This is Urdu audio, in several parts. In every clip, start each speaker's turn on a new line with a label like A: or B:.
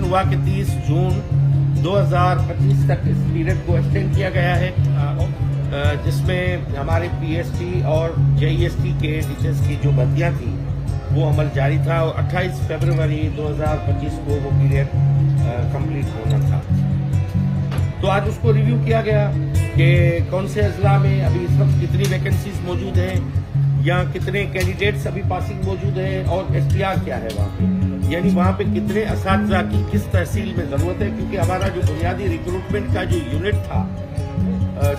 A: ہوا کہ 30 جون 2025 تک اس پیریڈ کو ایکسٹینڈ کیا گیا ہے، جس میں ہمارے پی ایس ٹی اور جے ای ایس ٹی کے ٹیچرز کی جو بھرتیاں تھیں وہ عمل جاری تھا، اور 28 فروری 2025 کو وہ پیریڈ کمپلیٹ ہونا تھا۔ تو آج اس کو ریویو کیا گیا کہ کون سے اضلاع میں ابھی اس وقت کتنی ویکنسیز موجود ہیں، یا کتنے کینڈیڈیٹس ابھی پاسنگ موجود ہیں، اور ایس ٹی آر کیا ہے وہاں پہ، یعنی وہاں پہ کتنے اساتذہ کی کس تحصیل میں ضرورت ہے، کیونکہ ہمارا جو بنیادی ریکروٹمنٹ کا جو یونٹ تھا،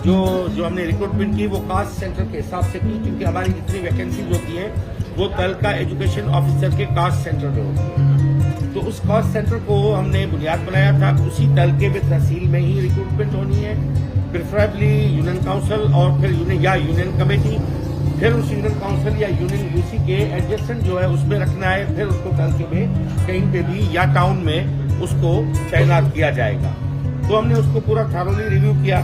A: جو ہم نے ریکروٹمنٹ کی وہ کاسٹ سینٹر کے حساب سے کی، کیونکہ ہماری جتنی ویکنسیز ہوتی ہیں وہ تعلقہ ایجوکیشن آفیسر کے کاسٹ سینٹر میں ہوتی ہے۔ تو اس کاسٹ سینٹر کو ہم نے بنیاد بنایا تھا کہ اسی تعلقے میں تحصیل میں ہی ریکروٹمنٹ ہونی ہے، پریفریبلی یونین کاؤنسل اور پھر یونین کمیٹی، پھر اس یونین کاؤنسل یا یونین یو سی کے ایڈجسٹنٹ جو ہے اس میں رکھنا ہے، پھر اس کو تعلقے میں کہیں پہ بھی یا ٹاؤن میں اس کو تعینات کیا جائے گا۔ تو ہم نے اس کو پورا تھارولی ریویو کیا۔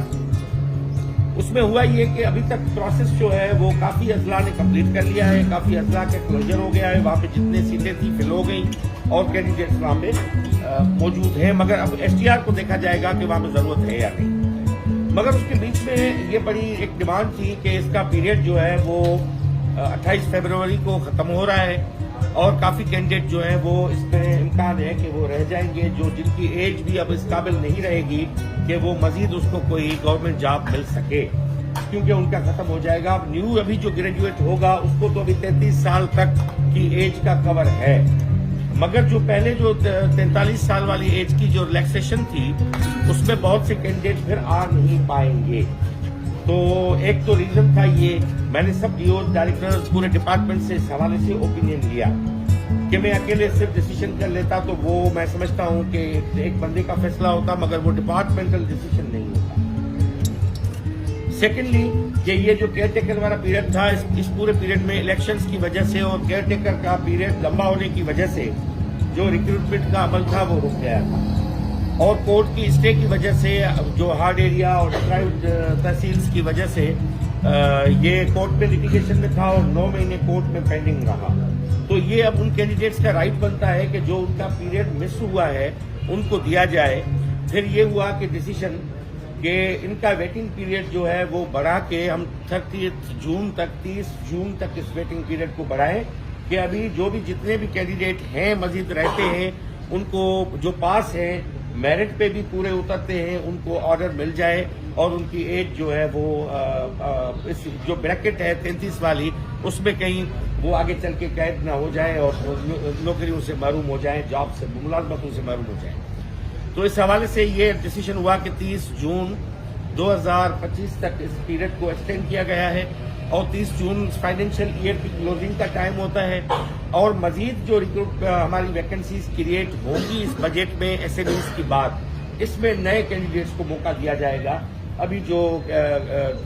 A: اس میں ہوا یہ کہ ابھی تک پروسیس جو ہے وہ کافی اضلاع نے کمپلیٹ کر لیا ہے، کافی اضلاع کے کلوجر ہو گیا ہے، وہاں پہ جتنے سیٹیں تھیں فل ہو گئیں اور کینڈیڈیٹس وہاں پہ موجود ہیں، مگر اب ایس ٹی آر کو دیکھا جائے گا کہ وہاں پہ ضرورت ہے یا نہیں۔ مگر اس کے بیچ میں یہ بڑی ایک ڈیمانڈ تھی کہ اس کا پیریڈ جو ہے وہ 28 فروری کو ختم ہو رہا ہے، اور کافی کینڈیڈیٹ جو ہیں وہ اس میں امکان ہے کہ وہ رہ جائیں گے، جن کی ایج بھی اب اس قابل نہیں رہے گی کہ وہ مزید اس کو کوئی گورنمنٹ جاب مل سکے، کیونکہ ان کا ختم ہو جائے گا۔ اب نیو ابھی جو گریجویٹ ہوگا اس کو تو ابھی 33 سال تک کی ایج کا کور ہے، مگر جو پہلے جو 43 سال والی ایج کی جو ریلیکسیشن تھی اس میں بہت سے کینڈیڈیٹ پھر آ نہیں پائیں گے۔ تو ایک تو ریزن تھا یہ، میں نے سب ڈی اوز ڈائریکٹر پورے ڈپارٹمنٹ سے اس حوالے سے اوپینین لیا کہ میں اکیلے صرف ڈیسیشن کر لیتا تو وہ میں سمجھتا ہوں کہ ایک بندے کا فیصلہ ہوتا، مگر وہ ڈپارٹمنٹل ڈیسیشن نہیں ہوتا۔ سیکنڈلی کہ یہ جو کیئر ٹیکر والا پیریڈ تھا، اس پورے پیریڈ میں الیکشنز کی وجہ سے اور کیئر ٹیکر کا پیریڈ لمبا ہونے کی وجہ سے جو ریکروٹمنٹ کا عمل تھا وہ رک گیا تھا، اور کورٹ کی اسٹے کی وجہ سے جو ہارڈ ایریا اور ڈپرائیوڈ تحصیلز کی وجہ سے یہ کورٹ میں لیٹیگیشن میں تھا اور 9 مہینے کورٹ میں پینڈنگ رہا۔ تو یہ اب ان کینڈیڈیٹس کا رائٹ بنتا ہے کہ جو ان کا پیریڈ مس ہوا ہے ان کو دیا جائے۔ پھر یہ ہوا کہ ڈیسیشن کہ ان کا ویٹنگ پیریڈ جو ہے وہ بڑھا کے ہم 30 جون تک اس ویٹنگ پیریڈ کو بڑھائیں، کہ ابھی جو بھی جتنے بھی کینڈیڈیٹ ہیں مزید رہتے ہیں ان کو جو پاس ہیں میرٹ پہ بھی پورے اترتے ہیں ان کو آرڈر مل جائے، اور ان کی ایج جو ہے وہ اس جو بریکٹ ہے 33 والی اس میں کہیں وہ آگے چل کے قید نہ ہو جائے اور نوکریوں سے محروم ہو جائیں، جاب سے ملازمتوں سے محروم ہو جائیں۔ تو اس حوالے سے یہ ڈیسیشن ہوا کہ 30 جون 2025 تک اس پیریڈ کو ایکسٹینڈ کیا گیا ہے، اور 30 جون فائنینشیل ایئر کی کلوزنگ کا ٹائم ہوتا ہے، اور مزید جو ہماری ویکنسیز کریٹ ہوں گی اس بجٹ میں ایس ایم ایز کی بات، اس میں نئے کینڈیڈیٹس کو موقع دیا جائے گا۔ ابھی جو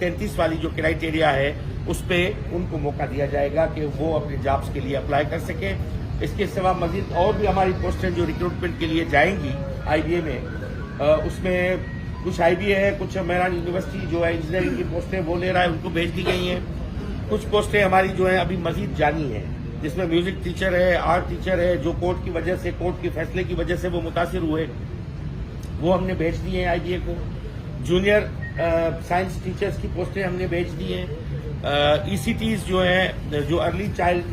A: 33 والی جو کرائیٹیریا ہے اس پہ ان کو موقع دیا جائے گا کہ وہ اپنے جابس کے لیے اپلائی کر سکیں۔ اس کے سوا مزید اور بھی ہماری پوسٹیں جو ریکروٹمنٹ کے لیے جائیں گی آئی بی اے میں، اس میں کچھ آئی بی اے ہے، کچھ میران یونیورسٹی جو ہے انجینئرنگ کی پوسٹیں وہ لے رہا ہے، ان کو بھیج دی گئی ہیں۔ کچھ پوسٹیں ہماری جو ہیں ابھی مزید جانی ہیں، جس میں میوزک ٹیچر ہے، آرٹ ٹیچر ہے، جو کورٹ کی وجہ سے کورٹ کے فیصلے کی وجہ سے وہ متاثر ہوئے، وہ ہم نے بھیج دی ہیں آئی بی اے کو۔ جونیئر سائنس ٹیچرز کی پوسٹیں ہم نے بھیج دی ہیں۔ ای سی ٹیز جو ہیں، جو ارلی چائلڈ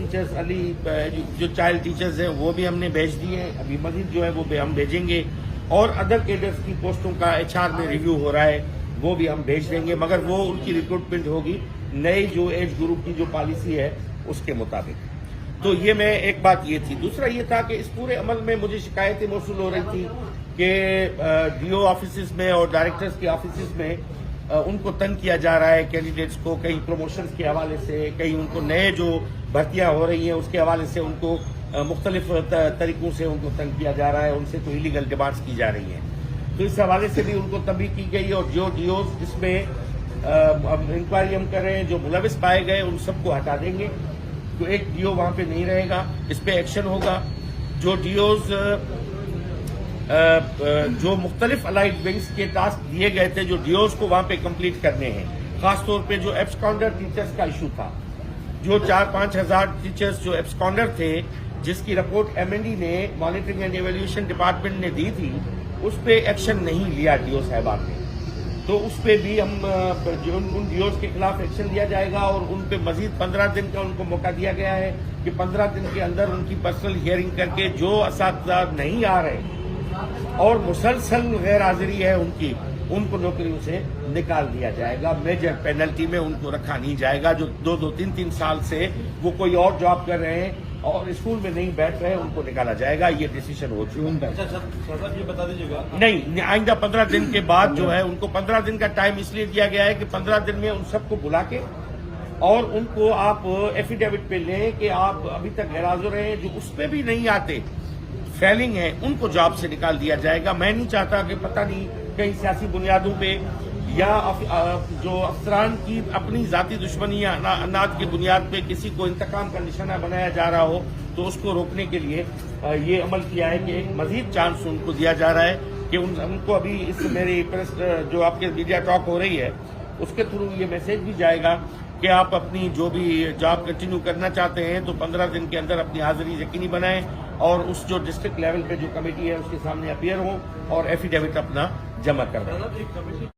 A: ٹیچرز ہیں وہ بھی ہم نے بھیج دی ہیں، ابھی مزید جو ہے وہ ہم بھیجیں گے، اور ادر کیڈرز کی پوسٹوں کا ایچ آر میں ریویو ہو رہا ہے، وہ بھی ہم بھیج دیں گے، مگر وہ ان کی ریکروٹمنٹ ہوگی نئی جو ایج گروپ کی جو پالیسی ہے اس کے مطابق۔ تو یہ میں ایک بات یہ تھی۔ دوسرا یہ تھا کہ اس پورے عمل میں مجھے شکایتیں موصول ہو رہی تھی کہ ڈی او آفیسز میں اور ڈائریکٹرز کے آفیسز میں ان کو تنگ کیا جا رہا ہے کینڈیڈیٹس کو، کہیں پروموشنز کے حوالے سے، کہیں ان کو نئے جو بھرتیاں ہو رہی ہیں اس کے حوالے سے ان کو مختلف طریقوں سے ان کو تنگ کیا جا رہا ہے، ان سے کوئی لیگل ڈیمانڈز کی جا رہی ہیں۔ تو اس حوالے سے بھی ان کو تنبیہ کی گئی، اور جو ڈی اوز اس میں انکوائری ہم کر رہے ہیں جو ملوث پائے گئے ان سب کو ہٹا دیں گے، تو ایک ڈی او وہاں پہ نہیں رہے گا، اس پہ ایکشن ہوگا۔ جو ڈی اوز جو مختلف الائڈ ونگز کے ٹاسک دیے گئے تھے جو ڈی اوز کو وہاں پہ کمپلیٹ کرنے ہیں، خاص طور پہ جو ایبسکانڈر ٹیچرز کا ایشو تھا، جو 4-5 ہزار ٹیچرز جو ایبسکانڈر تھے جس کی رپورٹ MND نے مانیٹرنگ اینڈ ایویلیویشن ڈپارٹمنٹ نے دی تھی اس پہ ایکشن نہیں لیا ڈی او صاحبان نے، تو اس پہ بھی ہم ان ڈی اوز کے خلاف ایکشن لیا جائے گا اور ان پہ مزید 15 دن کا ان کو موقع دیا گیا ہے کہ 15 دن کے اندر ان کی پرسنل ہیئرنگ کر کے جو اساتذہ نہیں آ رہے اور مسلسل غیر حاضری ہے ان کو نوکریوں سے نکال دیا جائے گا. میجر پینلٹی میں ان کو رکھا نہیں جائے گا. جو 2-3 سال سے وہ کوئی اور جاب کر رہے ہیں اور اسکول میں نہیں بیٹھ رہے ان کو نکالا جائے گا. یہ ڈیسیشن ہو چکا ہے.
B: صاحب یہ بتا دیجیے گا
A: نہیں، آئندہ 15 دن کے بعد جو ہے ان کو 15 دن کا ٹائم اس لیے دیا گیا ہے کہ 15 دن میں ان سب کو بلا کے اور ان کو آپ ایفیڈیوٹ پہ لیں کہ آپ ابھی تک غیر حاضر ہیں، جو اس پہ بھی نہیں آتے فیلنگ ہے ان کو جاب سے نکال دیا جائے گا. میں نہیں چاہتا کہ پتہ نہیں کئی سیاسی بنیادوں پہ یا جو افسران کی اپنی ذاتی دشمنی یا اناد کی بنیاد پہ کسی کو انتقام کا نشانہ بنایا جا رہا ہو، تو اس کو روکنے کے لیے یہ عمل کیا ہے کہ ایک مزید چانس ان کو دیا جا رہا ہے کہ ان کو ابھی اس میری پریس جو آپ کے میڈیا ٹاک ہو رہی ہے اس کے تھرو یہ میسج بھی جائے گا کہ آپ اپنی جو بھی جاب کنٹینیو کرنا چاہتے ہیں تو 15 دن کے اندر اپنی حاضری یقینی بنائیں اور اس جو ڈسٹرکٹ لیول پہ جو کمیٹی ہے اس کے سامنے اپیئر ہوں اور ایفیڈیوٹ اپنا جمع کروائیں.